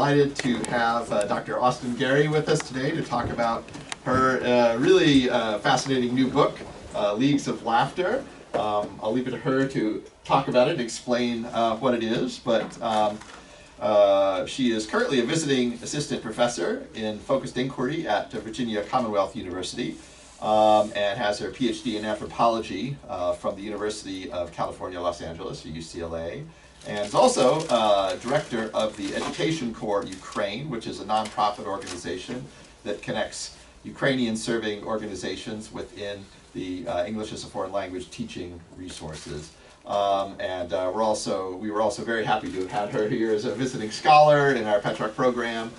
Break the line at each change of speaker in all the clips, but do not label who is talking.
delighted to have Dr. Austin Gary with us today to talk about her really fascinating new book, Leagues of Laughter. I'll leave it to her to talk about it and explain what it is, but she is currently a visiting assistant professor in focused inquiry at Virginia Commonwealth University and has her PhD in anthropology from the University of California, Los Angeles, or UCLA. And is also director of the Education Corps Ukraine, which is a nonprofit organization that connects Ukrainian serving organizations within the English as a foreign language teaching resources. We were also very happy to have had her here as a visiting scholar in our Petrock program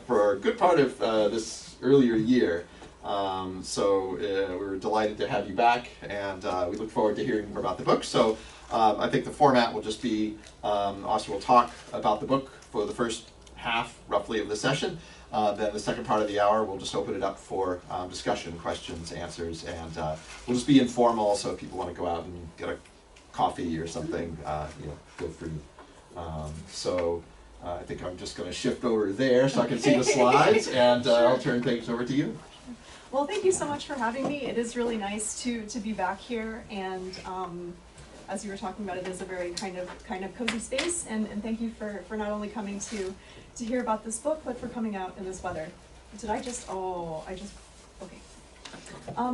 for a good part of this earlier year. We're delighted to have you back, and we look forward to hearing more about the book. So I think the format will just be, Austin will talk about the book for the first half, roughly, of the session. Then the second part of the hour, we'll just open it up for discussion, questions, answers, and we'll just be informal, so if people want to go out and get a coffee or something, feel free. I think I'm just going to shift over there so I can see the slides, and
Sure.
I'll turn things over to you.
Well, thank you so much for having me. It is really nice to be back here, and as you were talking about, it is a very kind of cozy space, and thank you for not only coming to hear about this book, but for coming out in this weather. Okay.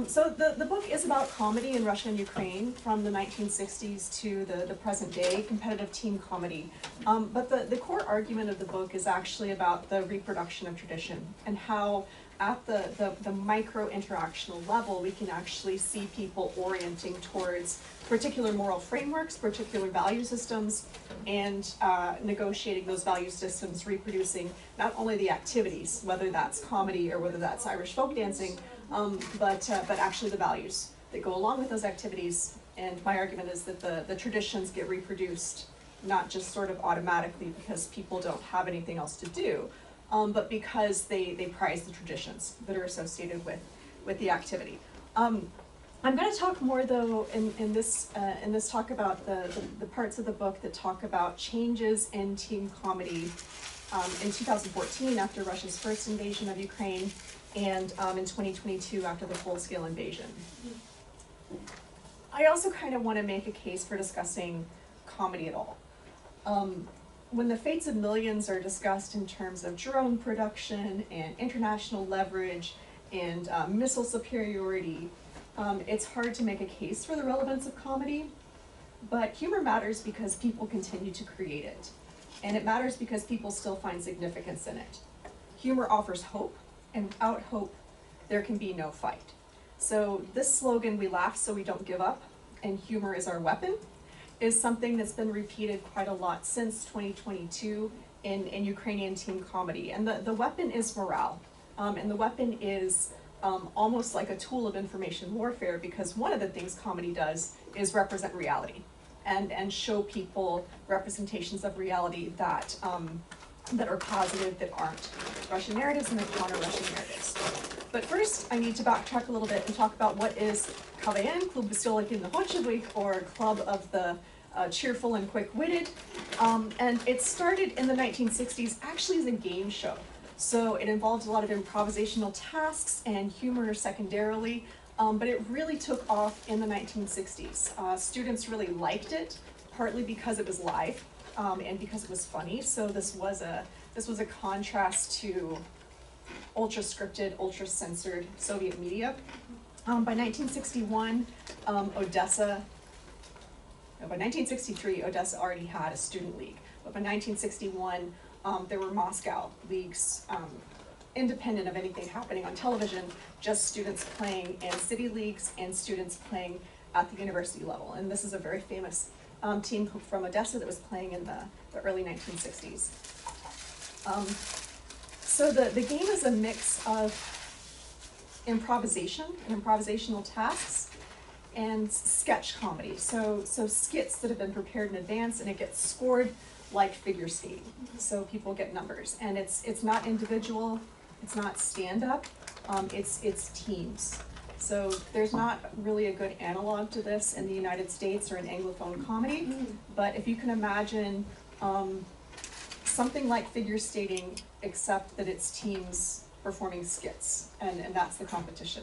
So the book is about comedy in Russia and Ukraine from the 1960s to the present day, competitive team comedy. But the core argument of the book is actually about the reproduction of tradition and how at the micro interactional level we can actually see people orienting towards particular moral frameworks, particular value systems, and negotiating those value systems, reproducing not only the activities, whether that's comedy or whether that's Irish folk dancing, but actually the values that go along with those activities. And my argument is that the traditions get reproduced not just sort of automatically because people don't have anything else to do, but because they prize the traditions that are associated with the activity. I'm going to talk more though in this talk about the parts of the book that talk about changes in team comedy in 2014 after Russia's first invasion of Ukraine, and in 2022 after the full-scale invasion. I also kind of want to make a case for discussing comedy at all. When the fates of millions are discussed in terms of drone production and international leverage and missile superiority, it's hard to make a case for the relevance of comedy, but humor matters because people continue to create it, and it matters because people still find significance in it. Humor offers hope, and without hope, there can be no fight. So this slogan, "We laugh so we don't give up, and humor is our weapon," is something that's been repeated quite a lot since 2022 in Ukrainian team comedy. And the weapon is morale, and the weapon is almost like a tool of information warfare, because one of the things comedy does is represent reality and show people representations of reality that are positive, that aren't Russian narratives, and that counter Russian narratives. But first, I need to backtrack a little bit and talk about what is KVN, Klub Veselik and Nahodchivых, or Club of the Cheerful and Quick-Witted. And it started in the 1960s actually as a game show. So it involved a lot of improvisational tasks and humor secondarily, but it really took off in the 1960s. Students really liked it, partly because it was live and because it was funny. So this was a contrast to ultra-scripted, ultra-censored Soviet media. By 1961, by 1963, Odessa already had a student league, but by 1961, there were Moscow leagues, independent of anything happening on television, just students playing in city leagues and students playing at the university level. And this is a very famous team from Odessa that was playing in the early 1960s. So the game is a mix of improvisation and improvisational tasks and sketch comedy. So skits that have been prepared in advance, and it gets scored like figure skating. So people get numbers, and it's not individual, it's not stand-up, it's teams. So there's not really a good analog to this in the United States or in Anglophone comedy, but if you can imagine something like figure skating, except that it's teams performing skits, and that's the competition.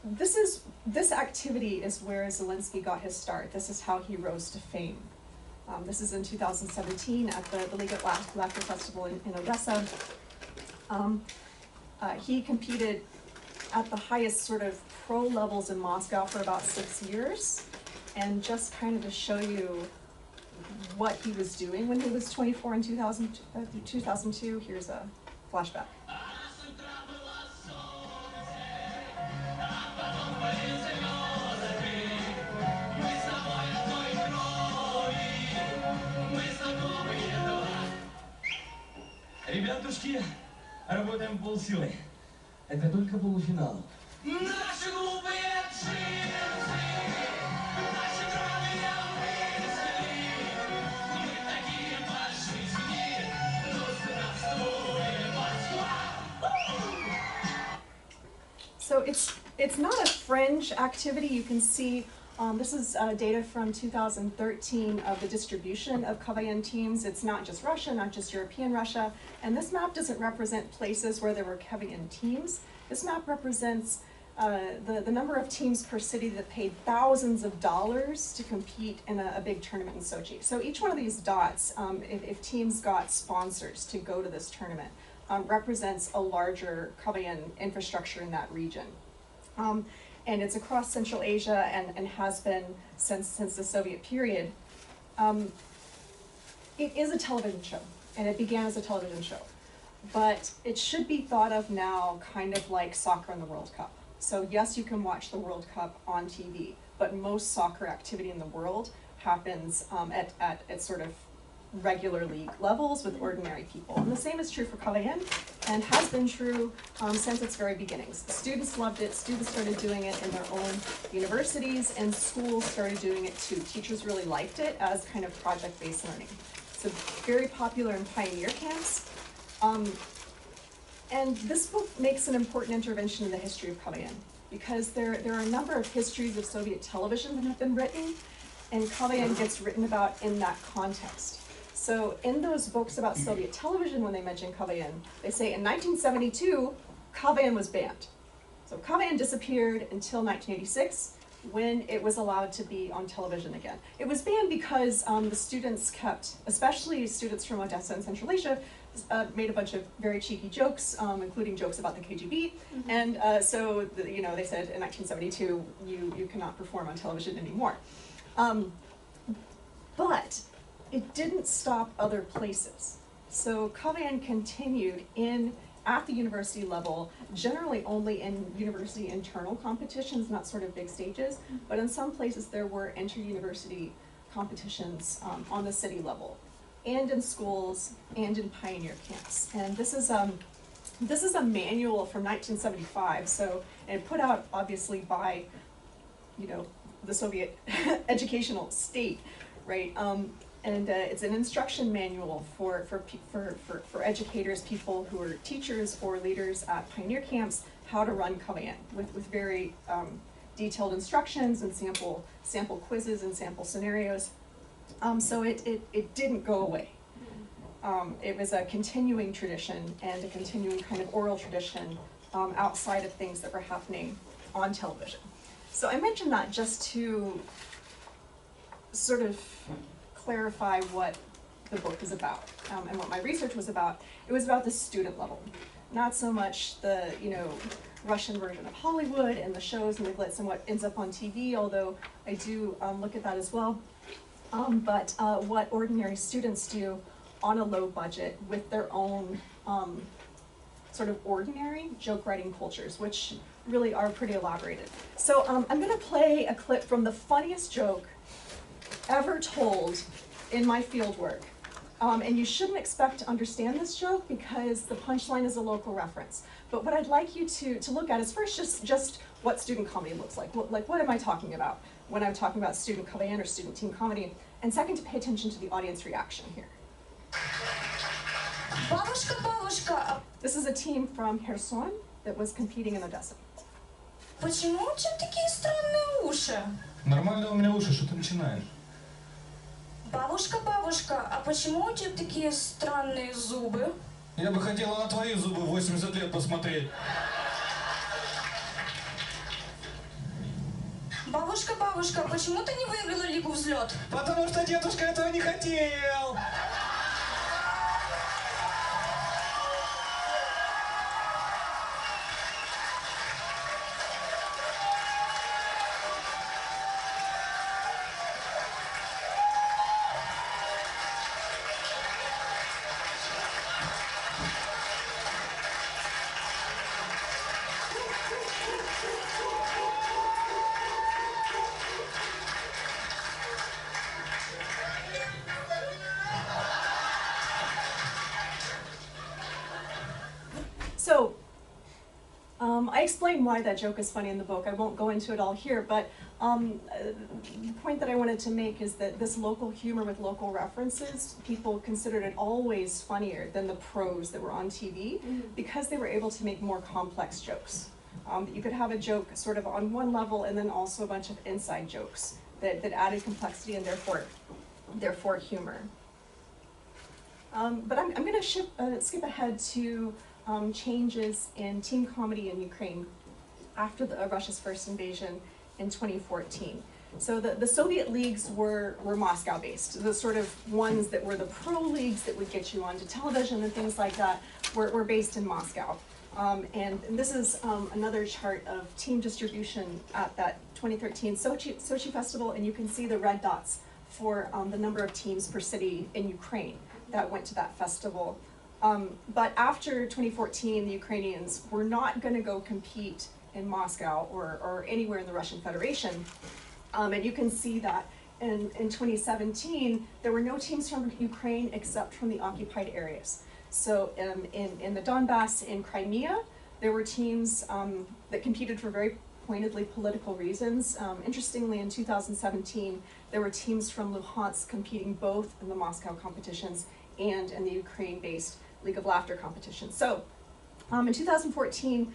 This activity is where Zelinsky got his start. This is how he rose to fame. This is in 2017 at the League of Laughter Festival in Odessa. He competed at the highest sort of pro levels in Moscow for about 6 years. And just kind of to show you what he was doing when he was 24 in 2002, here's a flashback.
Ребятушки, работаем полсилы. Это только полуфинал. Наши глупые джинсы, наши драные мысли, мы такие по жизни, но здравствует Москва!
So it's not a fringe activity. You can see this is data from 2013 of the distribution of KVN teams. It's not just Russia, not just European Russia. And this map doesn't represent places where there were KVN teams. This map represents the number of teams per city that paid thousands of dollars to compete in a big tournament in Sochi. So each one of these dots, if teams got sponsors to go to this tournament, represents a larger KVN infrastructure in that region. And it's across Central Asia and has been since the Soviet period. It is a television show, and it began as a television show. But it should be thought of now kind of like soccer in the World Cup. So yes, you can watch the World Cup on TV, but most soccer activity in the world happens at sort of regular league levels with ordinary people. And the same is true for KVN and has been true since its very beginnings. Students loved it, students started doing it in their own universities, and schools started doing it too. Teachers really liked it as kind of project-based learning. So very popular in pioneer camps. And this book makes an important intervention in the history of KVN because there are a number of histories of Soviet television that have been written, and KVN gets written about in that context. So in those books about Soviet television, when they mention KVN, they say in 1972, KVN was banned. So KVN disappeared until 1986, when it was allowed to be on television again. It was banned because the students kept, especially students from Odessa and Central Asia, made a bunch of very cheeky jokes, including jokes about the KGB. Mm-hmm. And so they said in 1972, you cannot perform on television anymore. But it didn't stop other places. So KVN continued at the university level, generally only in university internal competitions, not sort of big stages, but in some places there were inter-university competitions on the city level, and in schools, and in pioneer camps. And this is a manual from 1975, and put out obviously by, the Soviet educational state, right? And it's an instruction manual for educators, people who are teachers or leaders at pioneer camps, how to run KVN with very detailed instructions and sample quizzes and sample scenarios. So it didn't go away. It was a continuing tradition and a continuing kind of oral tradition outside of things that were happening on television. So I mentioned that just to sort of clarify what the book is about and what my research was about. It was about the student level, not so much the Russian version of Hollywood and the shows and the glitz and what ends up on TV, although I do look at that as well, but what ordinary students do on a low budget with their own sort of ordinary joke writing cultures, which really are pretty elaborated. So I'm going to play a clip from the funniest joke ever told in my field work. And you shouldn't expect to understand this joke because the punchline is a local reference. But what I'd like you to look at is first just what student comedy looks like. What am I talking about when I'm talking about student KVN or student team comedy? And second, to pay attention to the audience reaction here.
Бабушка, бабушка,
This is a team from Kherson that was competing in Odessa.
почему у тебя такие странные уши?
Нормально у меня уши, что ты начинаешь?
Бабушка, бабушка, а почему у тебя такие странные зубы?
Я бы хотела на твои зубы 80 лет посмотреть.
Бабушка, бабушка, почему ты не выиграла Лигу взлет?
Потому что дедушка этого не хотел.
So, I explain why that joke is funny in the book. I won't go into it all here, but the point that I wanted to make is that this local humor with local references, people considered it always funnier than the pros that were on TV because they were able to make more complex jokes. You could have a joke sort of on one level and then also a bunch of inside jokes that added complexity and therefore humor. But I'm going to skip ahead to changes in team comedy in Ukraine after Russia's first invasion in 2014. So the Soviet leagues were Moscow based. The sort of ones that were the pro leagues that would get you onto television and things like that were based in Moscow. And this is another chart of team distribution at that 2013 Sochi Festival, and you can see the red dots for the number of teams per city in Ukraine that went to that festival. But after 2014, the Ukrainians were not going to go compete in Moscow or anywhere in the Russian Federation. And you can see that in 2017, there were no teams from Ukraine except from the occupied areas. So in the Donbass, in Crimea, there were teams that competed for very pointedly political reasons. Interestingly, in 2017, there were teams from Luhansk competing both in the Moscow competitions and in the Ukraine-based League of Laughter competition. So, in 2014,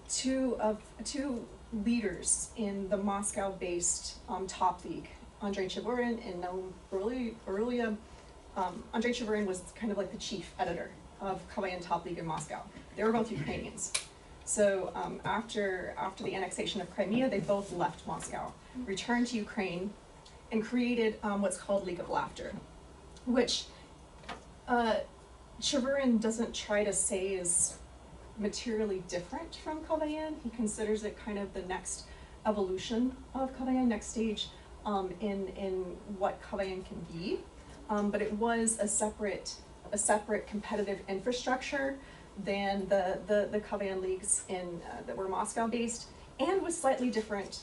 two leaders in the Moscow-based top league, Andrei Chiburin and Naum Arulia. Andrei Chiburin was kind of like the chief editor of KVN Top League in Moscow. They were both Ukrainians. So after the annexation of Crimea, they both left Moscow, returned to Ukraine, and created what's called League of Laughter, which Chiburin doesn't try to say is materially different from KVN. He considers it kind of the next evolution of KVN, next stage in what KVN can be. But it was a separate competitive infrastructure than the KVN leagues that were Moscow based, and with slightly different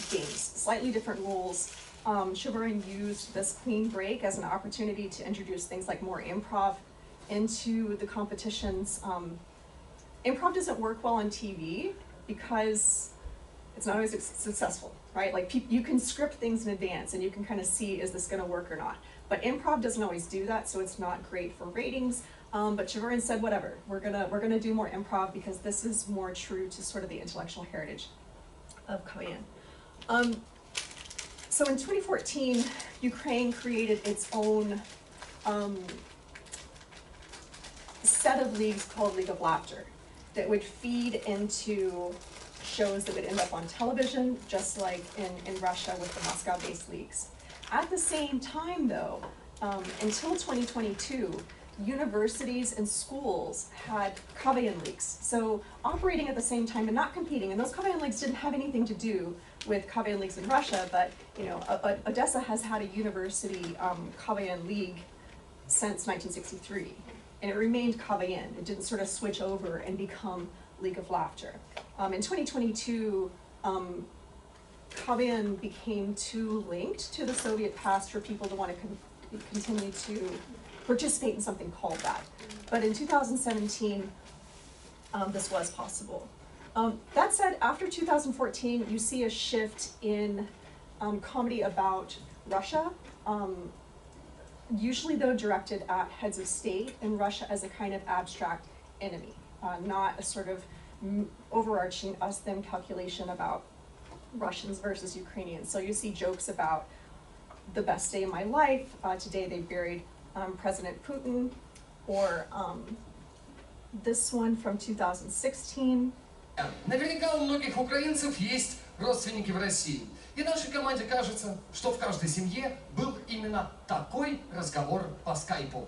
games, slightly different rules. Chiburin used this clean break as an opportunity to introduce things like more improv into the competitions. Improv doesn't work well on TV because it's not always successful, right? Like you can script things in advance and you can kind of see, is this going to work or not? But improv doesn't always do that, so it's not great for ratings. But Chiburin said, whatever, we're gonna do more improv because this is more true to sort of the intellectual heritage of KVN. So in 2014, Ukraine created its own set of leagues called League of Laughter that would feed into shows that would end up on television, just like in Russia with the Moscow-based leagues. At the same time, though, until 2022, universities and schools had KVN leagues. So operating at the same time and not competing, and those KVN leagues didn't have anything to do with KVN leagues in Russia, but you know, Odessa has had a university KVN league since 1963, and it remained KVN. It didn't sort of switch over and become League of Laughter. In 2022, KVN became too linked to the Soviet past for people to want to continue to participate in something called that. But in 2017, this was possible. That said, after 2014, you see a shift in comedy about Russia, usually though directed at heads of state, and Russia as a kind of abstract enemy, not a sort of overarching us-them calculation about Russians versus Ukrainians. So you see jokes about The Best Day of My Life, today they buried President Putin, or this one from 2016.
Наверняка у многих украинцев есть родственники в России. И нашей команде кажется, что в каждой семье был именно такой разговор по скайпу.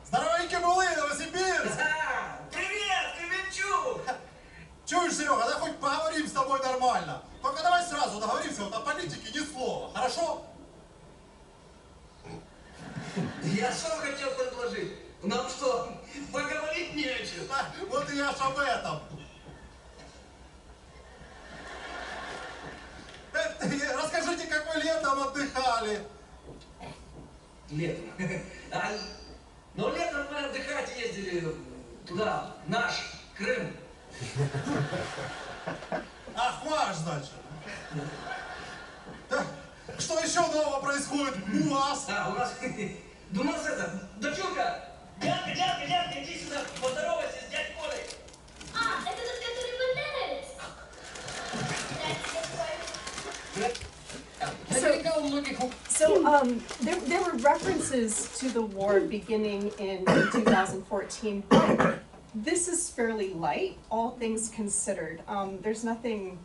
Здоровенькі були, Новосибирск!
Привет, Кременчук!
Чуешь, Серега, да хоть поговорим с тобой нормально. Только давай сразу договоримся, вот о политике ни слова, хорошо?
Я что хотел предложить? Нам что, поговорить не о чем?
Да, вот и я ж об этом. Расскажите, как вы летом отдыхали?
Летом. Но летом мы отдыхать ездили туда, наш, Крым.
Ах, ваш, значит. Да, что еще нового происходит у вас?
У нас... Да у нас это, дочурка, Дядка, иди сюда, поздоровайся с дядь Колей.
А, это тот, который бандеровец?
Наверняка у многих
There were references to the war beginning in 2014, but this is fairly light, all things considered. There's nothing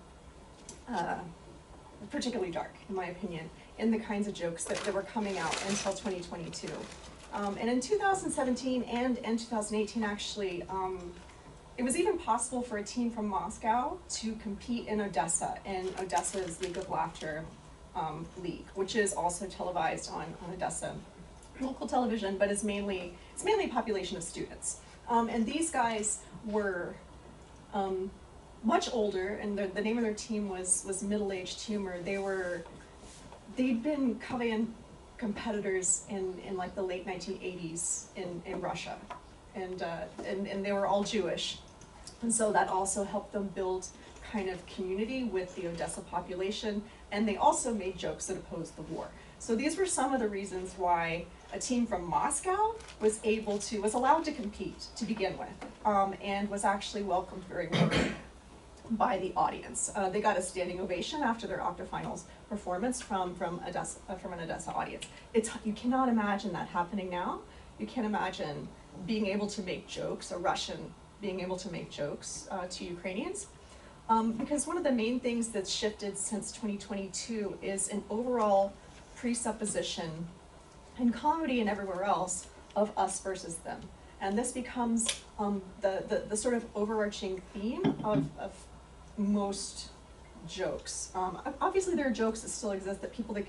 particularly dark, in my opinion, in the kinds of jokes that were coming out until 2022. And in 2017 and in 2018, actually, it was even possible for a team from Moscow to compete in Odessa's League of Laughter league, which is also televised on Odessa local television, but it's mainly a population of students. And these guys were much older, and the name of their team was Middle-Aged Humor. They'd been KVN competitors in like the late 1980s in Russia, and they were all Jewish, and so that also helped them build kind of community with the Odessa population, and they also made jokes that opposed the war. So these were some of the reasons why a team from Moscow was allowed to compete to begin with, and was actually welcomed very well by the audience. They got a standing ovation after their octafinals performance from an Odessa audience. You cannot imagine that happening now. You can't imagine being able to make jokes, a Russian being able to make jokes to Ukrainians. Because one of the main things that's shifted since 2022 is an overall presupposition in comedy and everywhere else of us versus them. And this becomes the sort of overarching theme of most jokes. Obviously there are jokes that still exist that people that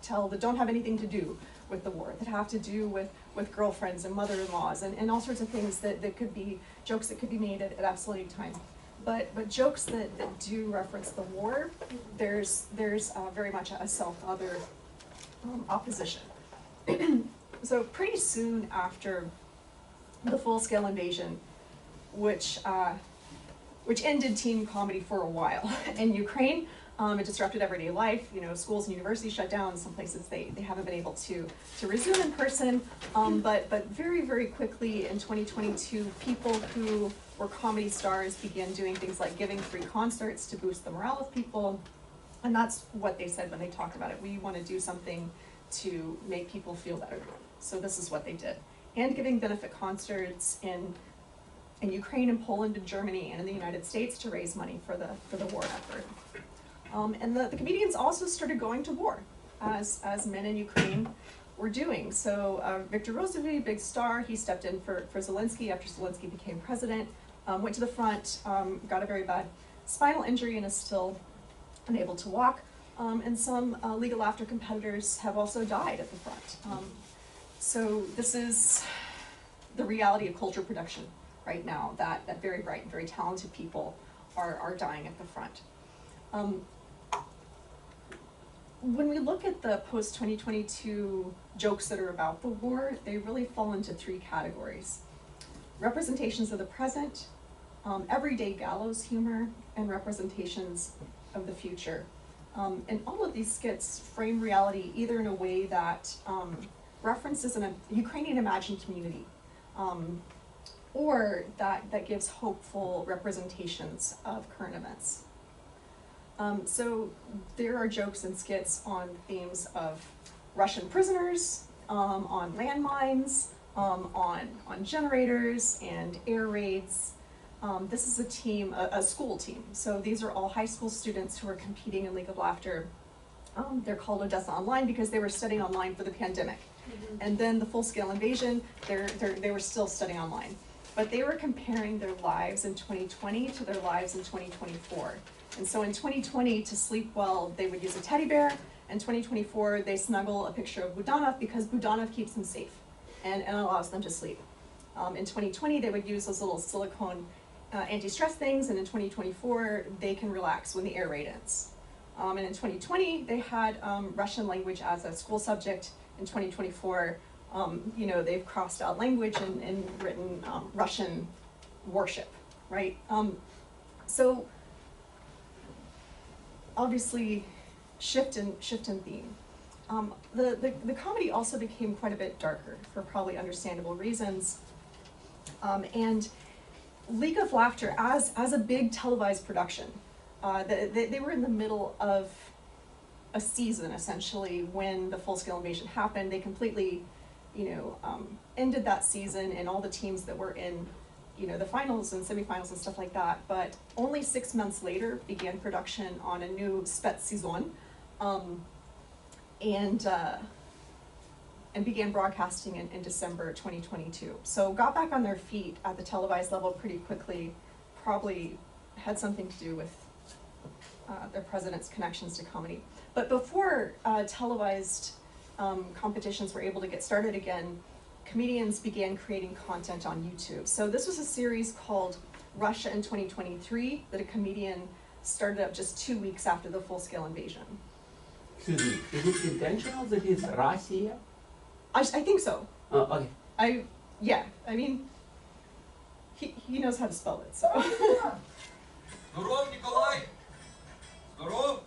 tell that don't have anything to do with the war, that have to do with girlfriends and mother-in-laws and all sorts of things that could be jokes that could be made at absolute time. But jokes that do reference the war, there's very much a self-other opposition. So pretty soon after the full-scale invasion, which ended teen comedy for a while in Ukraine, it disrupted everyday life. You know, schools and universities shut down. Some places they haven't been able to resume in person. But very, very quickly in 2022, people who were comedy stars began doing things like giving free concerts to boost the morale of people. And that's what they said when they talked about it. We want to do something to make people feel better. So this is what they did. And giving benefit concerts in Ukraine and Poland and Germany and in the United States to raise money for the war effort. And the comedians also started going to war, as men in Ukraine were doing. So Viktor Rozovy, big star, he stepped in for Zelensky after Zelensky became president, went to the front, got a very bad spinal injury and is still unable to walk. And some League of Laughter competitors have also died at the front. So this is the reality of culture production right now, that very bright, very talented people are dying at the front. When we look at the post-2022 jokes that are about the war, they really fall into three categories. Representations of the present, everyday gallows humor, and representations of the future. And all of these skits frame reality either in a way that references a Ukrainian imagined community, or that gives hopeful representations of current events. So there are jokes and skits on themes of Russian prisoners, on landmines, on generators and air raids. This is a team, a school team. So these are all high school students who are competing in League of Laughter. They're called Odessa Online because they were studying online for the pandemic. And then the full-scale invasion, they were still studying online. But they were comparing their lives in 2020 to their lives in 2024. And so in 2020, to sleep well, they would use a teddy bear. In 2024, they snuggle a picture of Budanov because Budanov keeps them safe and allows them to sleep. In 2020, they would use those little silicone anti-stress things, and in 2024, they can relax when the air raid ends. And in 2020, they had Russian language as a school subject. In 2024, they've crossed out language and written Russian worship, right? So obviously, shift in theme. The comedy also became quite a bit darker for probably understandable reasons. And League of Laughter, as a big televised production, they were in the middle of a season essentially when the full-scale invasion happened. They completely, ended that season, and all the teams that were in, the finals and semifinals and stuff like that. But only 6 months later began production on a new Spetsсезон, and began broadcasting in December 2022. So got back on their feet at the televised level pretty quickly. Probably had something to do with their president's connections to comedy. But before televised competitions were able to get started again, comedians began creating content on YouTube. So this was a series called Russia in 2023 that a comedian started up just 2 weeks after the full-scale invasion.
Excuse me, is it intentional that it's Russia?
I think so.
Okay.
He knows how to spell it, so.
Здоров, Николай! Здоров!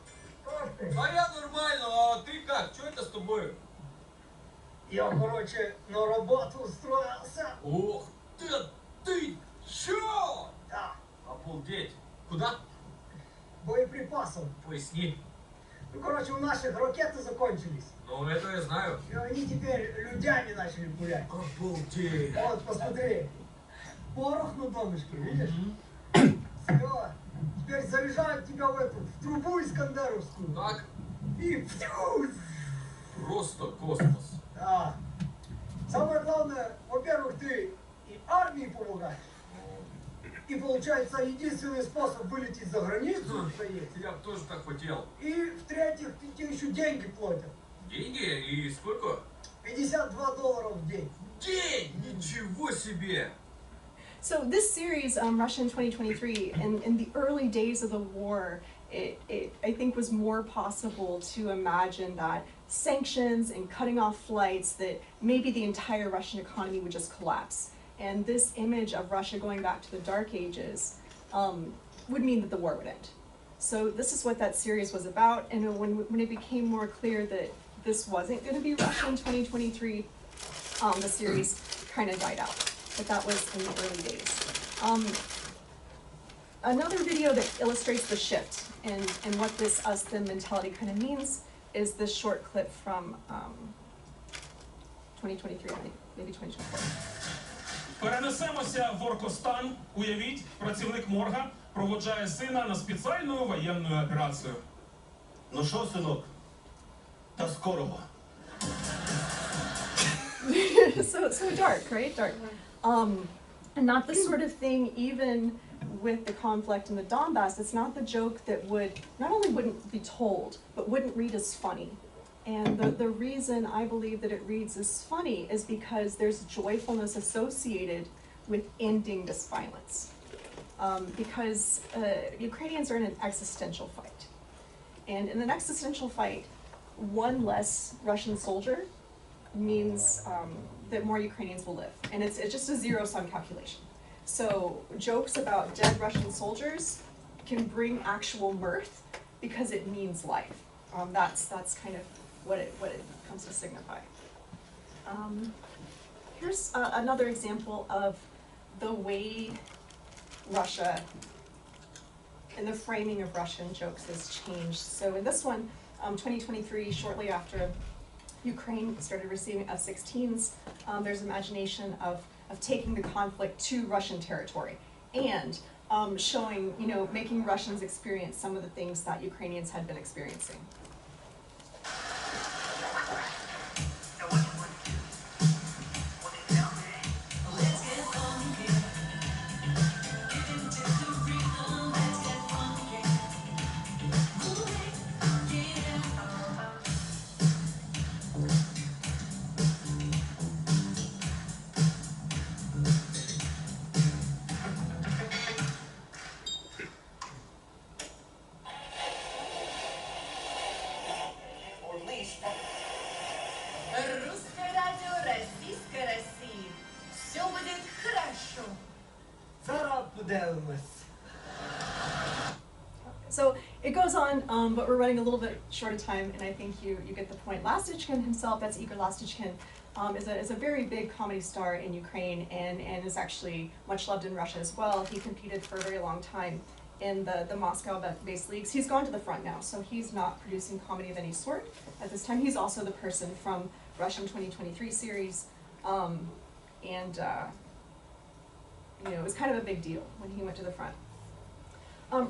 А я нормально, а ты как? Что это с тобой?
Я, на работу устроился.
Ух ты чё?
Да,
Обалдеть! Куда?
боеприпасов.
Поясни.
У наших ракеты закончились.
Ну, это я знаю.
И они теперь людьми начали гулять.
Обалдеть!
Вот, посмотри. Порох на донышке, видишь? Все. Теперь заряжают тебя в трубу Искандеровскую.
Так,
И фью!
просто космос.
Да. Самое главное, во-первых, ты и армии помогаешь. И получается, единственный способ вылететь за границу, что есть.
Я бы тоже так хотел.
И в-третьих, тебе еще деньги платят.
Деньги? И сколько?
$52 в день.
День! Ничего себе!
So this series, Russia in 2023, in the early days of the war, it I think was more possible to imagine that sanctions and cutting off flights, that maybe the entire Russian economy would just collapse. And this image of Russia going back to the Dark Ages would mean that the war would end. So this is what that series was about, and when it became more clear that this wasn't going to be Russia in 2023, the series kind of died out. But that was in the early days. Another video that illustrates the shift and what this us-them mentality kind of means is this short clip from 2023, I think, maybe 2024.
Перенесемося в Оркостан. Уявіть, працівник морга проводжає сина на спеціальну воєнну операцію.
Ну що, синок? Та скорого.
So dark, right? Dark. And not the sort of thing, even with the conflict in the Donbass, it's not the joke that not only wouldn't be told, but wouldn't read as funny. And the reason I believe that it reads as funny is because there's joyfulness associated with ending this violence. Because Ukrainians are in an existential fight. And in an existential fight, one less Russian soldier means that more Ukrainians will live. And it's just a zero-sum calculation. So jokes about dead Russian soldiers can bring actual mirth because it means life. That's kind of what it comes to signify. Here's another example of the way Russia and the framing of Russian jokes has changed. So in this one, 2023, shortly after Ukraine started receiving F-16s, there's imagination of taking the conflict to Russian territory and showing, making Russians experience some of the things that Ukrainians had been experiencing.
Русское радио Российской России. Все будет хорошо.
Зараз подивимось.
So it goes on, but we're running a little bit short of time, and I think you get the point. Lastichkin himself, that's Igor Lastichkin, is a very big comedy star in Ukraine and is actually much loved in Russia as well. He competed for a very long time in the Moscow-based leagues. He's gone to the front now, so he's not producing comedy of any sort at this time. He's also the person from Russian 2023 series, it was kind of a big deal when he went to the front.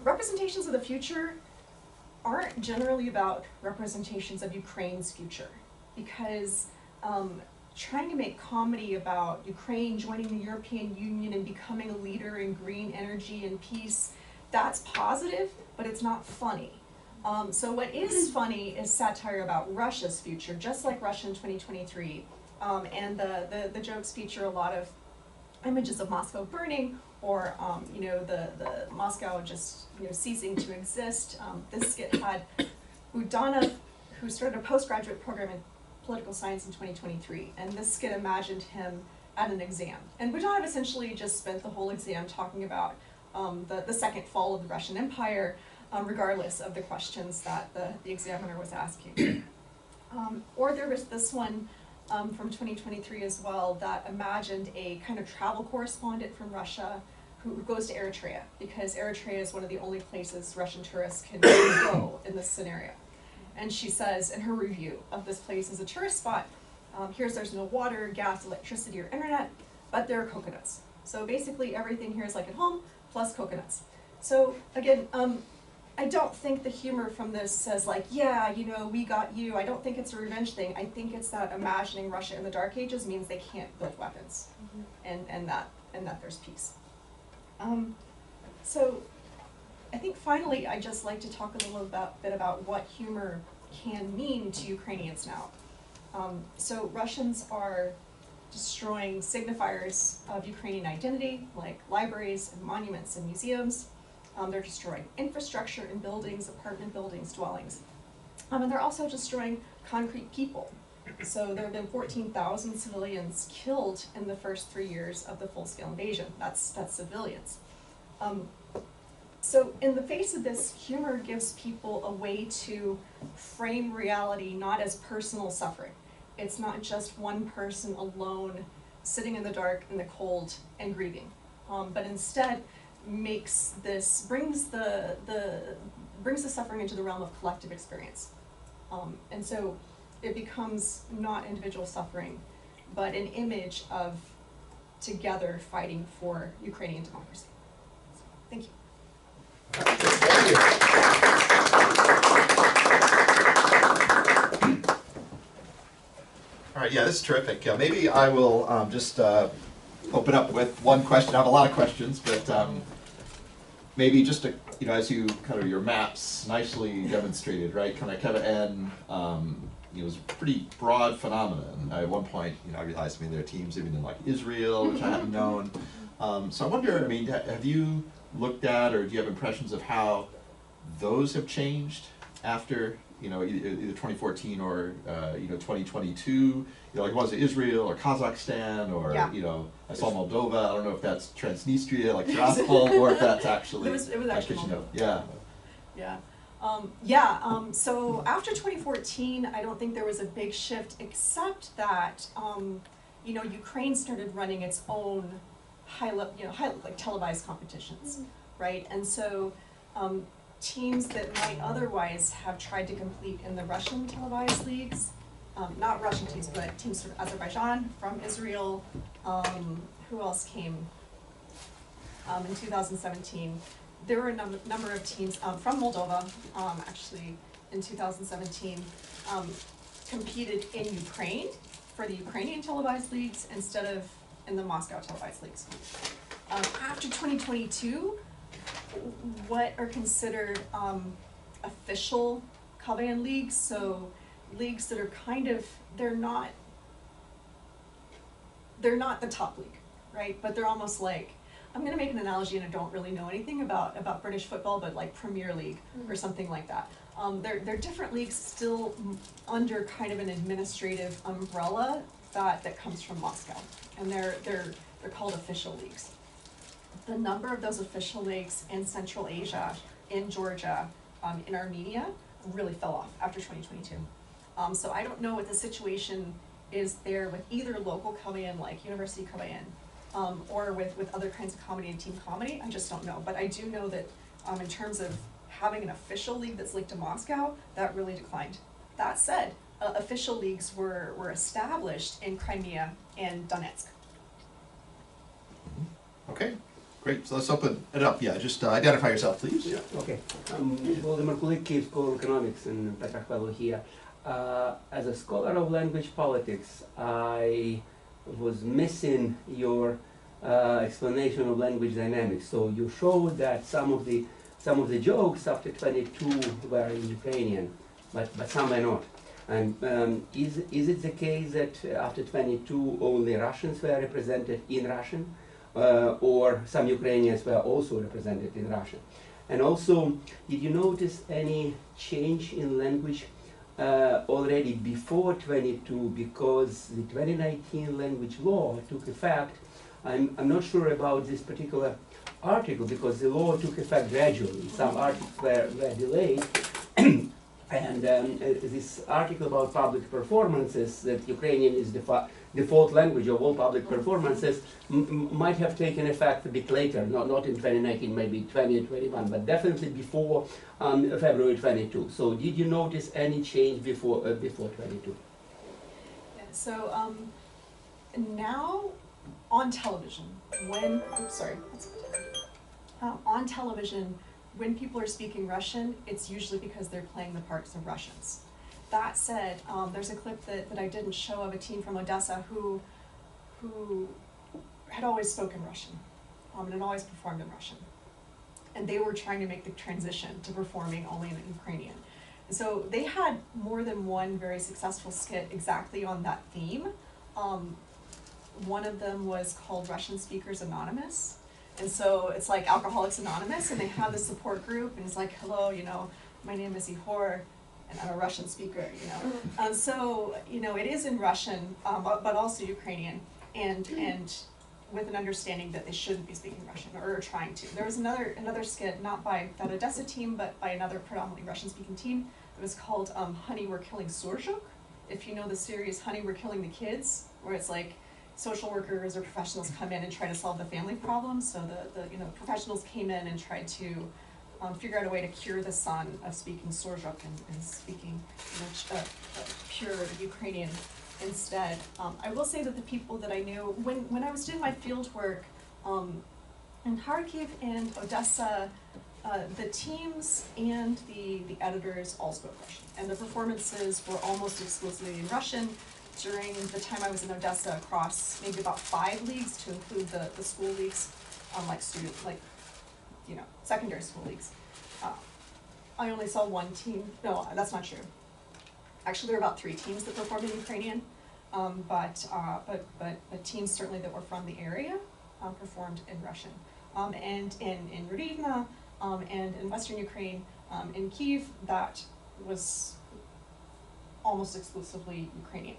Representations of the future aren't generally about representations of Ukraine's future, because trying to make comedy about Ukraine joining the European Union and becoming a leader in green energy and peace, that's positive, but it's not funny. So what is funny is satire about Russia's future, just like Russia in 2023. And the jokes feature a lot of images of Moscow burning, or the Moscow just ceasing to exist. This skit had Budanov, who started a postgraduate program in political science in 2023, and this skit imagined him at an exam. And Budanov essentially just spent the whole exam talking about the second fall of the Russian Empire, regardless of the questions that the examiner was asking. Or there was this one from 2023 as well that imagined a kind of travel correspondent from Russia who goes to Eritrea, because Eritrea is one of the only places Russian tourists can go in this scenario. And she says in her review of this place as a tourist spot, there's no water, gas, electricity, or internet, but there are coconuts. So basically everything here is like at home, plus coconuts. So again, I don't think the humor from this says like, yeah, we got you. I don't think it's a revenge thing. I think it's that imagining Russia in the Dark Ages means they can't build weapons, and that there's peace. So I think finally I'd just like to talk a little bit about what humor can mean to Ukrainians now. So Russians are destroying signifiers of Ukrainian identity, like libraries and monuments and museums. They're destroying infrastructure in buildings, apartment buildings, dwellings. And they're also destroying concrete people. So there have been 14,000 civilians killed in the first 3 years of the full-scale invasion. That's civilians. So in the face of this, humor gives people a way to frame reality not as personal suffering. It's not just one person alone sitting in the dark, in the cold, and grieving, but instead brings the suffering into the realm of collective experience. And so it becomes not individual suffering, but an image of together fighting for Ukrainian democracy. Thank you.
Thank you. All right, yeah, this is terrific. Maybe I will just open up with one question. I have a lot of questions, but maybe just to, as you your maps nicely demonstrated, right? And it was a pretty broad phenomenon. At one point, I realized, there are teams even in like Israel, which I hadn't known. So I wonder, have you looked at, or do you have impressions of how those have changed after, either 2014 or 2022? Like was it Israel or Kazakhstan or I saw Moldova. I don't know if that's Transnistria, like Tiraspol, or if that's actually.
It was actually Moldova.
Yeah.
Yeah. So after 2014, I don't think there was a big shift, except that Ukraine started running its own high televised competitions, right? And so teams that might otherwise have tried to compete in the Russian televised leagues, not Russian teams, but teams from Azerbaijan, from Israel, who else came in 2017? There were a number of teams from Moldova, actually, in 2017, competed in Ukraine for the Ukrainian televised leagues instead of in the Moscow televised leagues. After 2022, what are considered official KVN leagues, so leagues that are kind of, they're not the top league, right? But they're almost like, I'm gonna make an analogy, and I don't really know anything about British football, but like Premier League or something like that. They're different leagues still under kind of an administrative umbrella that comes from Moscow, and they're called official leagues. The number of those official leagues in Central Asia, in Georgia, in Armenia, really fell off after 2022. So I don't know what the situation is there with either local KVN like University KVN, or with other kinds of comedy and team comedy. I just don't know. But I do know that in terms of having an official league that's linked to Moscow, that really declined. That said, official leagues were established in Crimea and Donetsk.
Okay, great. So let's open it up. Yeah, just identify yourself, please.
Yeah, okay. Volodymyr Kulik, Kyiv School of Economics, and Petrach Pavel here. As a scholar of language politics, I was missing your explanation of language dynamics. So you showed that some of the jokes after 22 were in Ukrainian, but some were not. And is it the case that after 22 only Russians were represented in Russian, or some Ukrainians were also represented in Russian? And also, did you notice any change in language already before 22, because the 2019 language law took effect? I'm not sure about this particular article because the law took effect gradually. Some articles were delayed. And this article about public performances, that Ukrainian is the default language of all public performances, might have taken effect a bit later, not in 2019, maybe 2021, but definitely before February 22. So did you notice any change before 22?
Yeah, so now on television, when, on television, when people are speaking Russian, it's usually because they're playing the parts of Russians. That said, there's a clip that I didn't show of a team from Odessa who had always spoken Russian and had always performed in Russian. And they were trying to make the transition to performing only in Ukrainian. And so they had more than one very successful skit exactly on that theme. One of them was called Russian Speakers Anonymous. And so it's like Alcoholics Anonymous, and they have this support group, and it's like, hello, my name is Ihor, and I'm a Russian speaker, so, it is in Russian, but also Ukrainian, and with an understanding that they shouldn't be speaking Russian, or trying to. There was another skit, not by that Odessa team, but by another predominantly Russian-speaking team, that was called Honey, We're Killing Surzhyk. If you know the series Honey, We're Killing the Kids, where it's like, social workers or professionals come in and try to solve the family problem. So the professionals came in and tried to figure out a way to cure the son of speaking Surzhyk and speaking pure Ukrainian instead. I will say that the people that I knew, when I was doing my field work in Kharkiv and Odessa, the teams and the editors all spoke Russian, and the performances were almost exclusively in Russian. During the time I was in Odessa, across maybe about 5 leagues, to include the school leagues, secondary school leagues. I only saw one team. No, that's not true. Actually, there were about 3 teams that performed in Ukrainian, but teams certainly that were from the area performed in Russian. And in Rivne, and in Western Ukraine, in Kyiv, that was almost exclusively Ukrainian.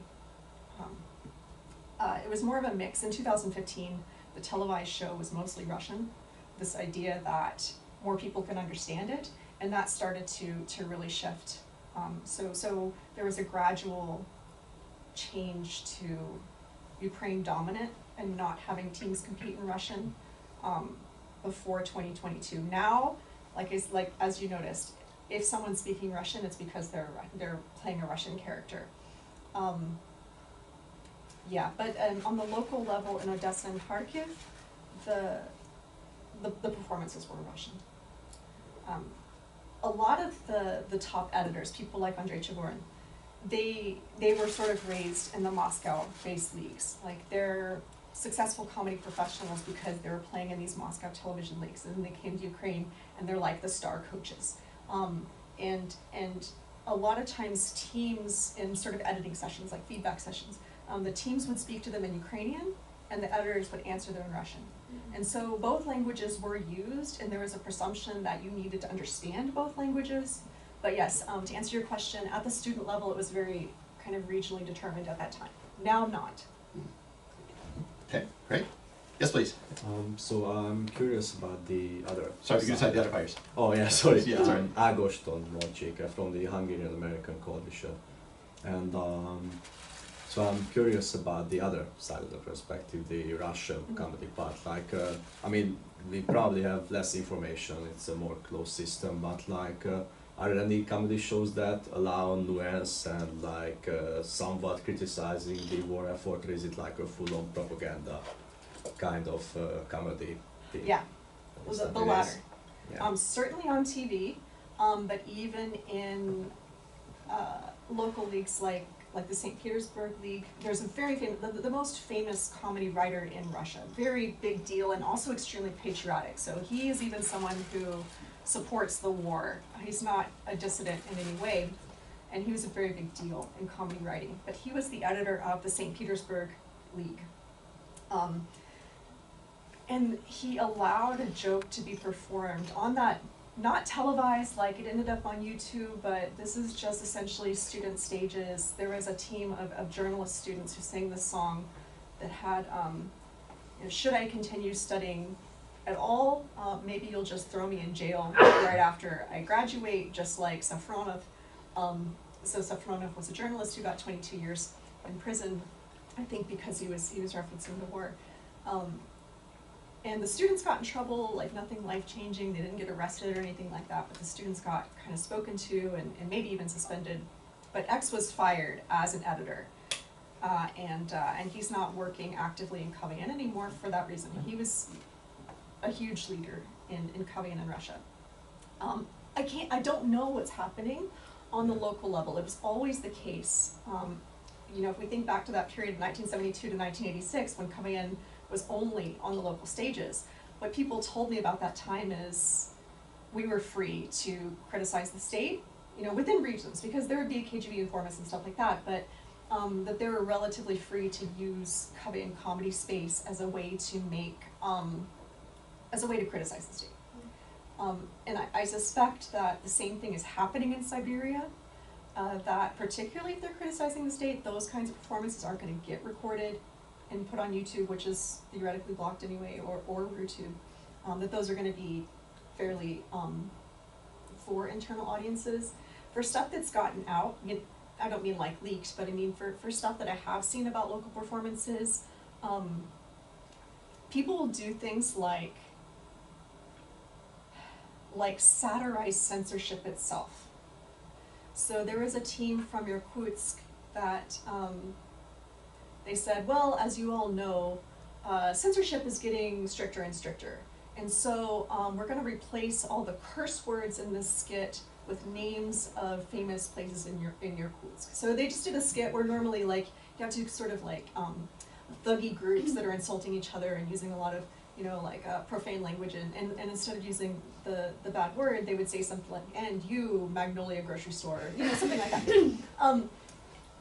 It was more of a mix. In 2015, the televised show was mostly Russian, this idea that more people could understand it, and that started to really shift. So there was a gradual change to Ukraine dominant and not having teams compete in Russian before 2022. Now, like as you noticed, if someone's speaking Russian, it's because they're playing a Russian character. Yeah, but on the local level in Odessa and Kharkiv, the performances were Russian. A lot of the top editors, people like Andrei Chigorin, they were sort of raised in the Moscow-based leagues. Like, they're successful comedy professionals because they were playing in these Moscow television leagues, and then they came to Ukraine and they're like the star coaches. And a lot of times teams in sort of editing sessions, like feedback sessions, the teams would speak to them in Ukrainian and the editors would answer them in Russian. And so both languages were used, and there was a presumption that you needed to understand both languages. But yes, to answer your question, at the student level, it was very kind of regionally determined at that time. Now not.
Okay, great. Yes, please.
So I'm curious about the other.
Sorry, you said the other players.
Oh yeah, sorry.
Yeah, sorry.
Ágoston Mocsik from the Hungarian American Coalition, and so I'm curious about the other side of the perspective, the Russian comedy part. Like, I mean, we probably have less information. It's a more closed system, but like, are there any comedy shows that allow nuance and like somewhat criticizing the war effort, or is it like a full-on propaganda kind of comedy thing?
Yeah, the latter.
Yeah.
Certainly on TV, but even in local leagues like the St. Petersburg League, there's a very famous, the most famous comedy writer in Russia, very big deal and also extremely patriotic. So he is even someone who supports the war. He's not a dissident in any way, and he was a very big deal in comedy writing. But he was the editor of the St. Petersburg League. And he allowed a joke to be performed on that, not televised, like it ended up on YouTube, but this is just essentially student stages. There was a team of journalist students who sang this song that had, you know, should I continue studying at all? Maybe you'll just throw me in jail right after I graduate, just like Safronov. So Safronov was a journalist who got 22 years in prison, I think because he was referencing the war. And the students got in trouble, like nothing life-changing. They didn't get arrested or anything like that, but the students got kind of spoken to and maybe even suspended. But X was fired as an editor, and he's not working actively in KVN anymore for that reason. He was a huge leader in KVN in Russia. I don't know what's happening on the local level. It was always the case. You know, if we think back to that period, 1972 to 1986, when KVN was only on the local stages, what people told me about that time is we were free to criticize the state, you know, within regions, because there would be KGB informants and stuff like that, but that they were relatively free to use KVN comedy space as a way to make, as a way to criticize the state. And I suspect that the same thing is happening in Siberia, that particularly if they're criticizing the state, those kinds of performances aren't going to get recorded and put on YouTube, which is theoretically blocked anyway, or RuTube, that those are going to be fairly for internal audiences. For stuff that's gotten out, I don't mean like leaked, but I mean for stuff that I have seen about local performances, people will do things like satirize censorship itself. So there was a team from Irkutsk that they said, well, as you all know, censorship is getting stricter and stricter. And so we're going to replace all the curse words in this skit with names of famous places in Irkutsk. So they just did a skit where normally, like, you have to sort of like thuggy groups that are insulting each other and using a lot of, you know, like profane language, and instead of using the bad word, they would say something like, and you, Magnolia grocery store, you know, something like that.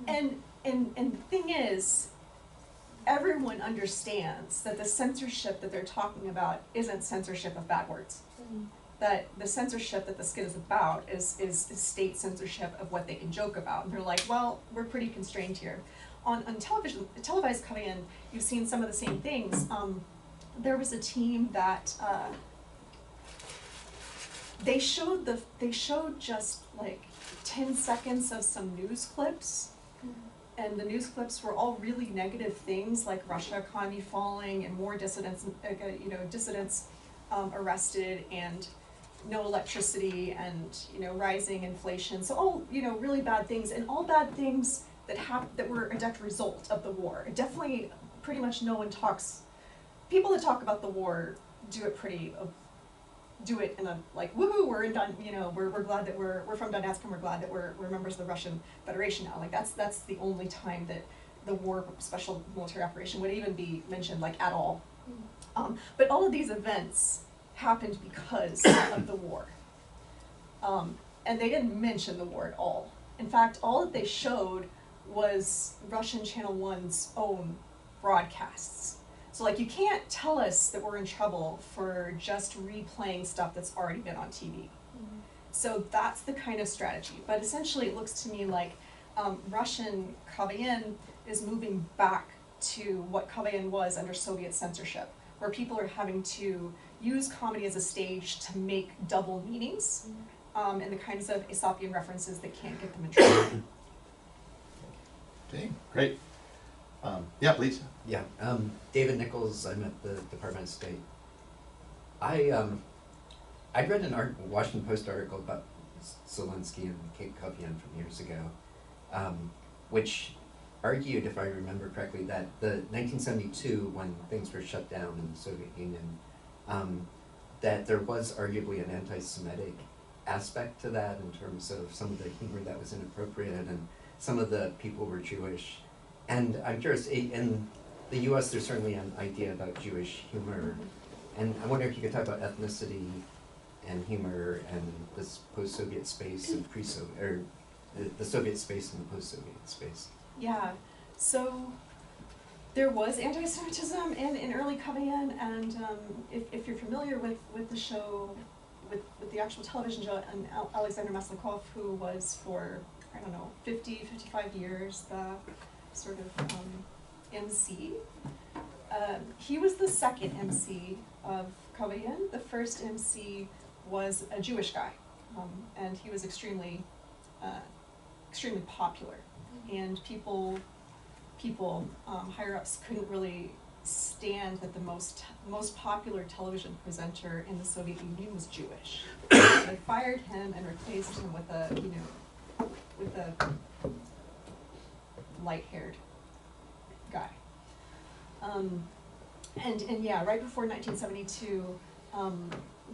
And the thing is, everyone understands that the censorship that they're talking about isn't censorship of bad words. That the censorship that the skit is about is state censorship of what they can joke about. And they're like, well, we're pretty constrained here. On television, televised KVN, you've seen some of the same things. There was a team that they showed just like 10 seconds of some news clips. And the news clips were all really negative things, like Russia economy falling and more dissidents, dissidents arrested, and no electricity and, you know, rising inflation. So all, you know, really bad things, and all bad things that were a direct result of the war. Definitely, pretty much no one talks, people that talk about the war do it in a, like, woohoo, we're in Don, you know, we're glad that we're from Donetsk and we're glad that we're members of the Russian Federation now. Like, that's the only time that the war special military operation would even be mentioned, like, at all. But all of these events happened because of the war. And they didn't mention the war at all. In fact, all that they showed was Russian Channel 1's own broadcasts. So, like, you can't tell us that we're in trouble for just replaying stuff that's already been on TV. So that's the kind of strategy. But essentially, it looks to me like Russian KVN is moving back to what KVN was under Soviet censorship, where people are having to use comedy as a stage to make double meanings, and the kinds of Aesopian references that can't get them in trouble.
Okay, great. Yeah, please.
Yeah, David Nichols, I'm at the Department of State. I read an Washington Post article about Zelensky and Kate Kovyan from years ago, which argued, if I remember correctly, that the 1972, when things were shut down in the Soviet Union, that there was arguably an anti-Semitic aspect to that in terms of some of the humor that was inappropriate, and some of the people were Jewish. And I'm curious, in the US there's certainly an idea about Jewish humor, and I wonder if you could talk about ethnicity and humor and this post-Soviet space and pre-Soviet, or the Soviet space and the post-Soviet space.
Yeah, so there was anti-Semitism in early KVN, and if you're familiar with the show, with the actual television show, and Alexander Maslenkov, who was for, I don't know, 50, 55 years, the sort of MC. He was the second MC of KVN. The first MC was a Jewish guy, and he was extremely popular. And people higher ups couldn't really stand that the most popular television presenter in the Soviet Union was Jewish. They fired him and replaced him with a light-haired guy. And yeah, right before 1972,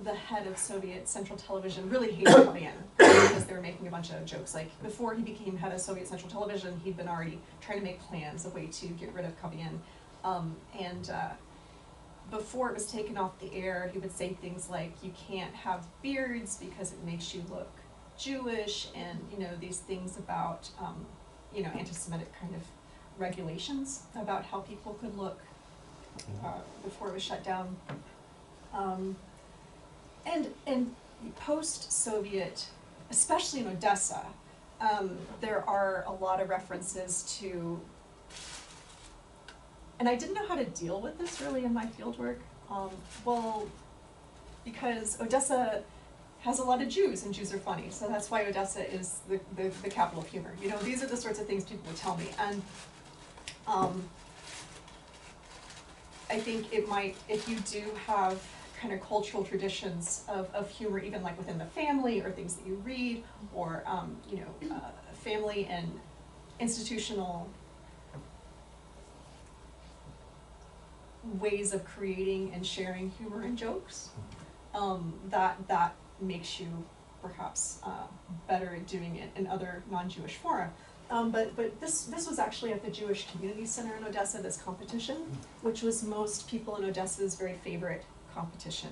the head of Soviet Central Television really hated KVN because they were making a bunch of jokes. Like, before he became head of Soviet Central Television, he'd been already trying to make plans, a way to get rid of KVN. Before it was taken off the air, he would say things like, you can't have beards because it makes you look Jewish, and, you know, these things about, you know, anti-Semitic kind of regulations about how people could look before it was shut down. And post-Soviet, especially in Odessa, there are a lot of references to, and I didn't know how to deal with this really in my fieldwork. Well, because Odessa has a lot of Jews, and Jews are funny, so that's why Odessa is the capital of humor. You know, these are the sorts of things people would tell me, and I think it might, if you do have kind of cultural traditions of humor, even like within the family, or things that you read, or you know, family and institutional ways of creating and sharing humor and jokes, that makes you perhaps better at doing it in other non-Jewish fora. But this was actually at the Jewish Community Center in Odessa, this competition, which was most people in Odessa's very favorite competition,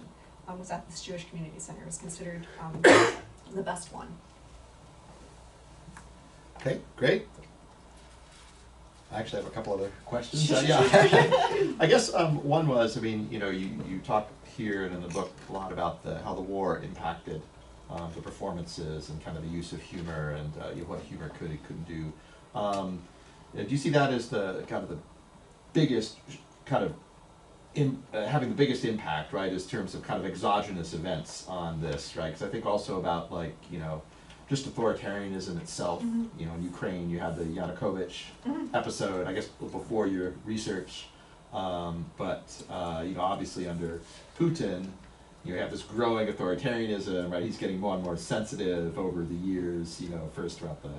was at this Jewish Community Center. It was considered the best one.
Okay, great. I actually have a couple other questions. Yeah, I guess one was, I mean, you know, you talk here and in the book a lot about how the war impacted the performances and kind of the use of humor and you know, what humor could and couldn't do. Do you see that as the kind of the biggest kind of having the biggest impact, right, in terms of kind of exogenous events on this, right? Because I think also about, like, you know, just authoritarianism itself. You know, in Ukraine you had the Yanukovych episode, I guess before your research, but you know, obviously under Putin, you have this growing authoritarianism, right? He's getting more and more sensitive over the years, you know, first about the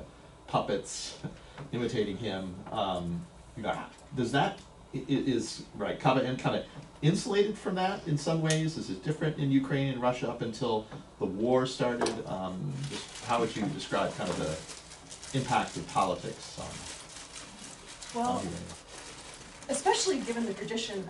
puppets imitating him. You know, does that, is right, KVN kind of insulated from that in some ways? Is it different in Ukraine and Russia up until the war started? Just how would you describe kind of the impact of politics on
Well,
Ukraine?
especially given the tradition,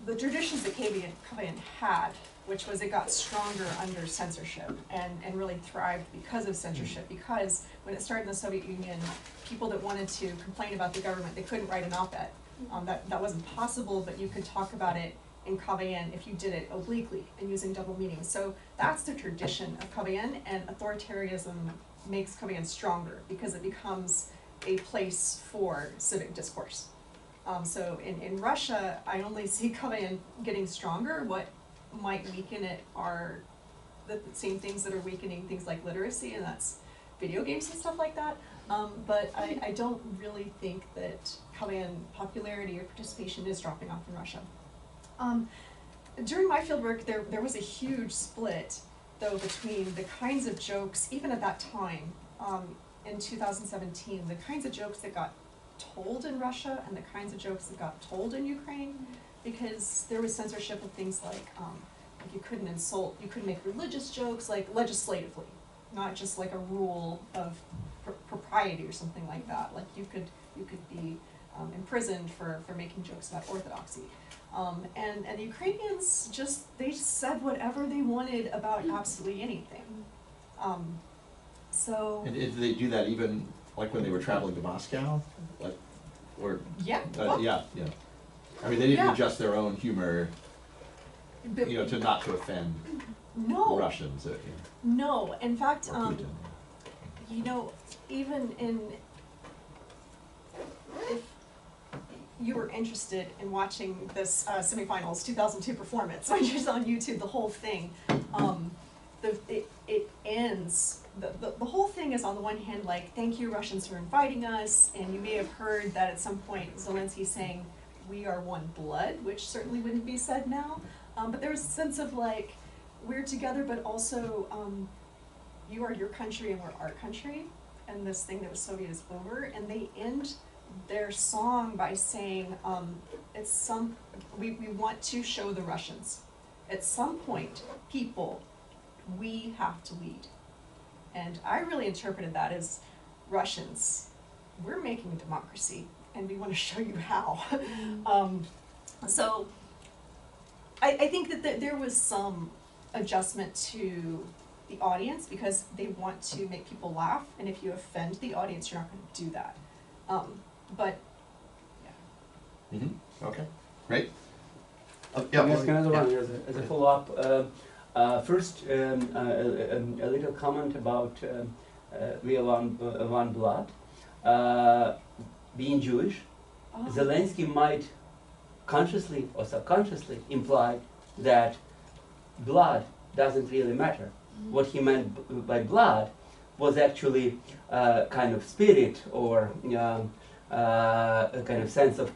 the traditions that KVN had, which was it got stronger under censorship and really thrived because of censorship. Because when it started in the Soviet Union, people that wanted to complain about the government, they couldn't write an op-ed. That wasn't possible, but you could talk about it in KVN if you did it obliquely and using double meanings. So that's the tradition of KVN, and authoritarianism makes KVN stronger because it becomes a place for civic discourse. So in Russia, I only see KVN getting stronger. What might weaken it are the same things that are weakening things like literacy, and that's video games and stuff like that. But I don't really think that KVN popularity or participation is dropping off in Russia. During my fieldwork, there was a huge split, though, between the kinds of jokes, even at that time, in 2017, the kinds of jokes that got told in Russia and the kinds of jokes that got told in Ukraine, because there was censorship of things like you couldn't insult, you couldn't make religious jokes, like legislatively, not just like a rule of propriety or something like that. Like you could be imprisoned for making jokes about orthodoxy. And the Ukrainians they said whatever they wanted about absolutely anything. So.
And did they do that even like when they were traveling to Moscow? Like, or
yeah,
yeah. I mean, they didn't
Yeah.
adjust their own humor,
But
you know, to not to offend
no,
Russians.
no. In fact,
Or Putin.
you know, even if you were interested in watching this semifinals 2002 performance, which is on YouTube, the whole thing, it ends, the whole thing is on the one hand like, thank you Russians for inviting us, and you may have heard that at some point Zelensky saying, we are one blood, which certainly wouldn't be said now, but there was a sense of like, we're together, but also you are your country and we're our country, and this thing that was Soviet is over, and they end their song by saying, we want to show the Russians, at some point, people, we have to lead. And I really interpreted that as, Russians, we're making a democracy, and we want to show you how. So I think that there was some adjustment to the audience, because they want to make people laugh, and if you offend the audience, you're not going to do that. But, yeah.
Mm-hmm. Okay, great.
Yes, another one as a follow-up. First, a little comment about We Are One Blood. Being Jewish, Zelensky might consciously or subconsciously imply that blood doesn't really matter. Mm-hmm. What he meant by blood was actually kind of spirit, or a kind of sense of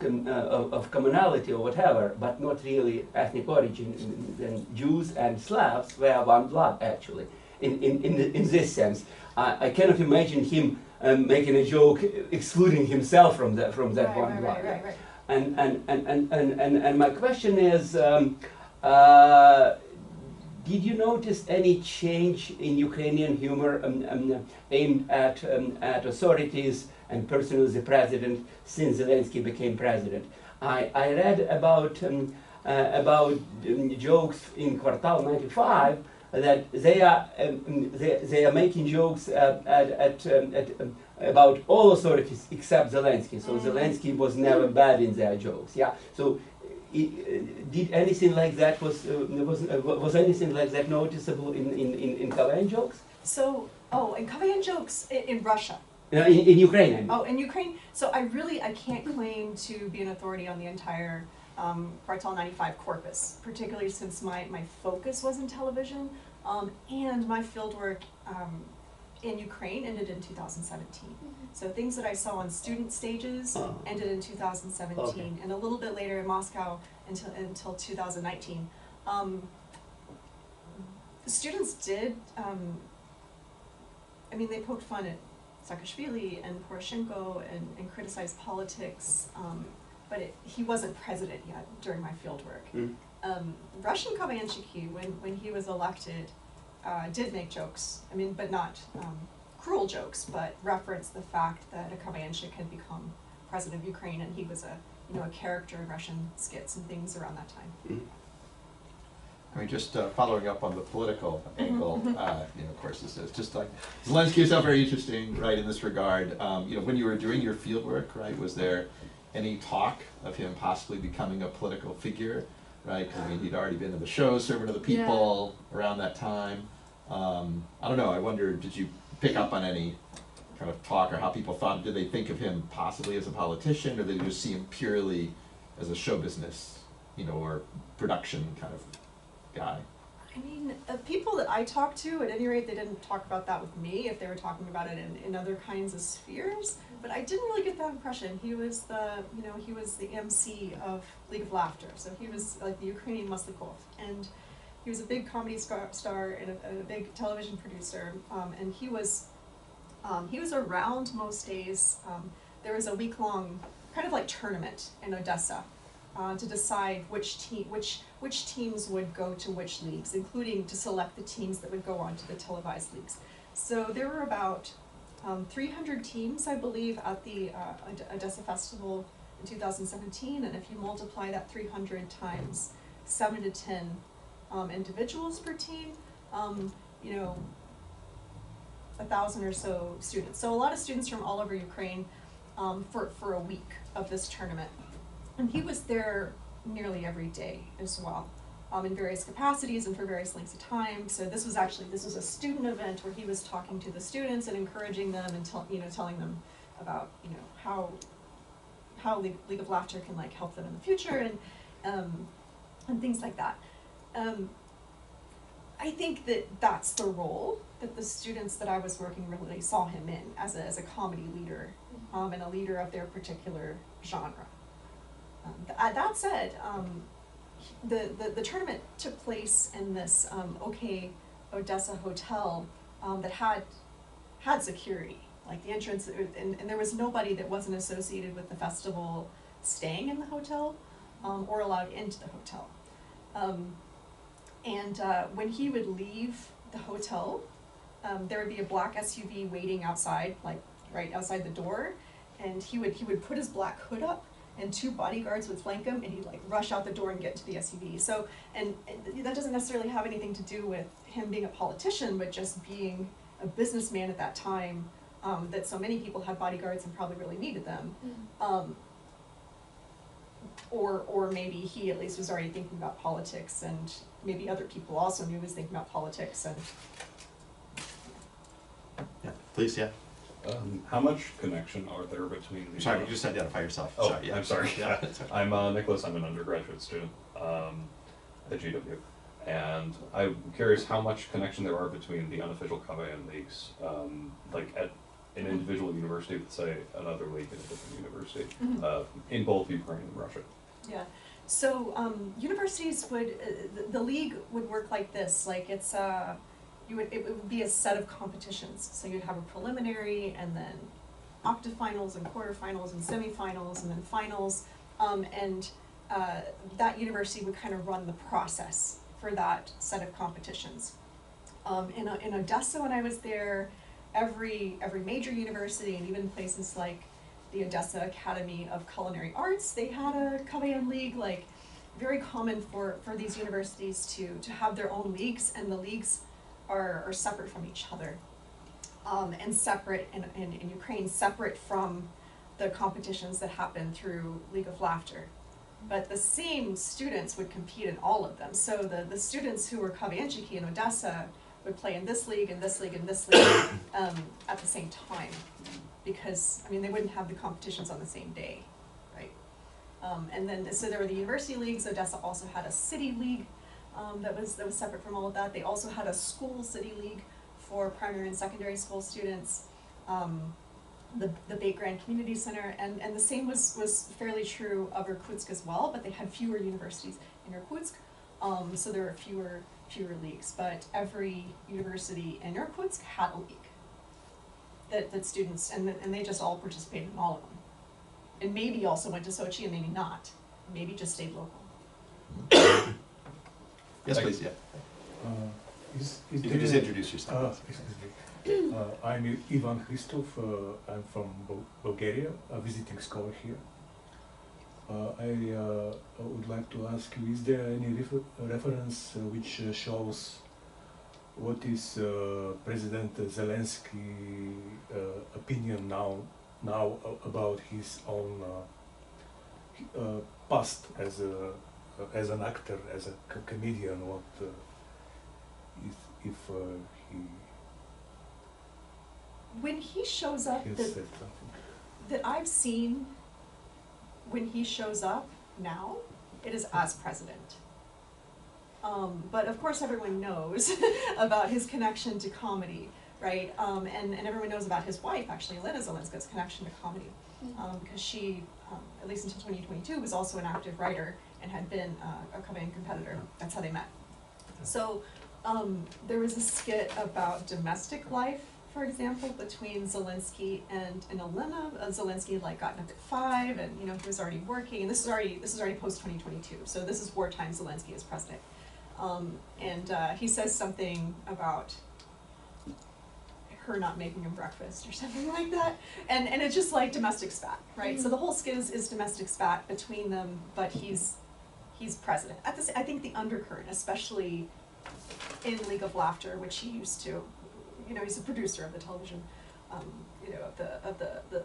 commonality or whatever, but not really ethnic origin. Then Jews and Slavs were one blood, actually, in this sense. I cannot imagine him making a joke excluding himself from that one blood.
Right.
And my question is, did you notice any change in Ukrainian humor aimed at authorities and personally the president since Zelensky became president? I read about jokes in Kvartal 95 that they are making jokes about all authorities except Zelensky. So Zelensky was never bad in their jokes. Yeah. So did anything like that was anything like that noticeable in KVN jokes?
So in KVN jokes in Russia.
In Ukraine, I mean.
Oh, in Ukraine. So I can't claim to be an authority on the entire Kvartal 95 corpus, particularly since my focus was in television, and my fieldwork in Ukraine ended in 2017. So things that I saw on student stages ended in 2017,
Okay.
and a little bit later in Moscow until 2019. the students did, I mean, they poked fun at Saakashvili and Poroshenko and criticized politics, but he wasn't president yet during my fieldwork. Russian Kavayanchiki, when he was elected, did make jokes, I mean, but not cruel jokes, but referenced the fact that a Kavayanchik had become president of Ukraine, and he was a character in Russian skits and things around that time.
I mean, just following up on the political angle, of course, this is just like, Zelensky is very interesting, right, in this regard. When you were doing your field work, right, was there any talk of him possibly becoming a political figure, right? I mean, he'd already been in the show, Servant of the People, around that time. I don't know, I wonder, did you pick up on any kind of talk, or how people thought, did they think of him possibly as a politician, or did they just see him purely as a show business, or production kind of guy?
I mean, the people that I talked to, at any rate, they didn't talk about that with me, if they were talking about it in other kinds of spheres, but I didn't really get that impression. He was the MC of League of Laughter, so he was like the Ukrainian Maslikov, and he was a big comedy star and a big television producer, and he was around most days. There was a week-long kind of like tournament in Odessa, to decide which teams would go to which leagues, including to select the teams that would go on to the televised leagues. So there were about 300 teams, I believe, at the Odessa Festival in 2017, and if you multiply that 300 times 7 to 10 individuals per team, 1,000 or so students. So a lot of students from all over Ukraine for a week of this tournament. And he was there nearly every day as well, in various capacities and for various lengths of time. So this was a student event where he was talking to the students and encouraging them and telling them about how League of Laughter can like help them in the future and things like that. I think that that's the role that the students that I was working with really saw him in, as a comedy leader, and a leader of their particular genre. That said, the tournament took place in this OK Odessa hotel that had security, like the entrance, and there was nobody that wasn't associated with the festival staying in the hotel or allowed into the hotel. When he would leave the hotel, there would be a black SUV waiting outside, like right outside the door, and he would put his black hood up, and 2 bodyguards would flank him, and he'd like rush out the door and get to the SUV. So, and that doesn't necessarily have anything to do with him being a politician, but just being a businessman at that time, that so many people had bodyguards and probably really needed them. Or maybe he at least was already thinking about politics, and maybe other people also knew he was thinking about politics. And
yeah, please, yeah.
How much connection are there between the...
Sorry, you just identify yourself.
Oh,
sorry, yeah.
I'm sorry.
Yeah.
I'm Nicholas. I'm an undergraduate student at GW. And I'm curious how much connection there are between the unofficial Kavayan leagues, like at an individual university with, say, another league in a different university, in both Ukraine and Russia.
Yeah. So universities would, the league would work like this, like it's it would be a set of competitions. So you'd have a preliminary, and then octafinals and quarterfinals and semifinals and then finals, and that university would kind of run the process for that set of competitions. In Odessa, when I was there, every major university, and even places like the Odessa Academy of Culinary Arts, they had a Kavayan league. Like, very common for these universities to have their own leagues, and the leagues are separate from each other, and separate in Ukraine, separate from the competitions that happen through League of Laughter. But the same students would compete in all of them. So the students who were Kavayanchiki in Odessa would play in this league and this league and this league at the same time, because I mean they wouldn't have the competitions on the same day, right? And then so there were the university leagues. Odessa also had a city league that was separate from all of that. They also had a school city league for primary and secondary school students. The Beit Grand Community Center, and the same was fairly true of Irkutsk as well, but they had fewer universities in Irkutsk. So there are fewer leagues, but every university in Irkutsk had a league that students, and they just all participated in all of them. And maybe also went to Sochi and maybe not. Maybe just stayed local.
Yes, please, yeah. You can just introduce yourself.
I'm Ivan Hristov. I'm from Bulgaria, a visiting scholar here. I would like to ask you, is there any reference which shows what is President Zelensky opinion now about his own past as an actor, as a comedian? What if he
when he shows up,
said something?
that I've seen, when he shows up now, it is as president. But of course everyone knows about his connection to comedy, right? And everyone knows about his wife, actually, Elena Zelenska's connection to comedy. Because she, at least until 2022, was also an active writer and had been a comedy competitor. That's how they met. So there was a skit about domestic life, for example, between Zelensky and Elena. Zelensky like gotten up at 5, and he was already working. And this is already post 2022. So this is wartime Zelensky as president. He says something about her not making him breakfast or something like that, and it's just like domestic spat, right? So the whole skit is domestic spat between them, but he's president. At this, I think the undercurrent, especially in League of Laughter, which he used to, he's a producer of the television, of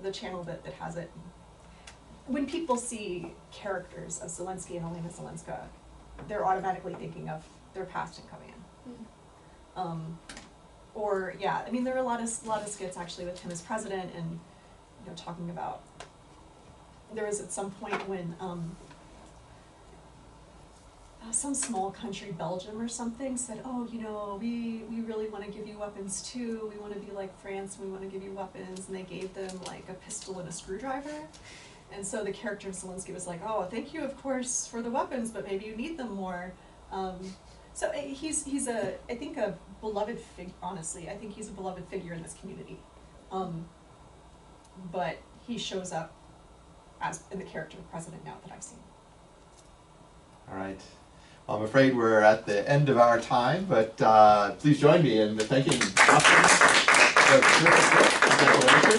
the channel that has it. When people see characters of Zelensky and Elena Zelenska, they're automatically thinking of their past and coming in. There are a lot of skits actually with him as president, and talking about. There was at some point when some small country, Belgium or something, said, "Oh, we really want to give you weapons too. We want to be like France. And we want to give you weapons," and they gave them like a pistol and a screwdriver. And so the character of Zelensky was like, "Oh, thank you, of course, for the weapons, but maybe you need them more." So he's I think a beloved figure. Honestly, I think he's a beloved figure in this community. But he shows up as in the character of president now that I've seen.
All right. Well, I'm afraid we're at the end of our time, but please join me in thanking Austin.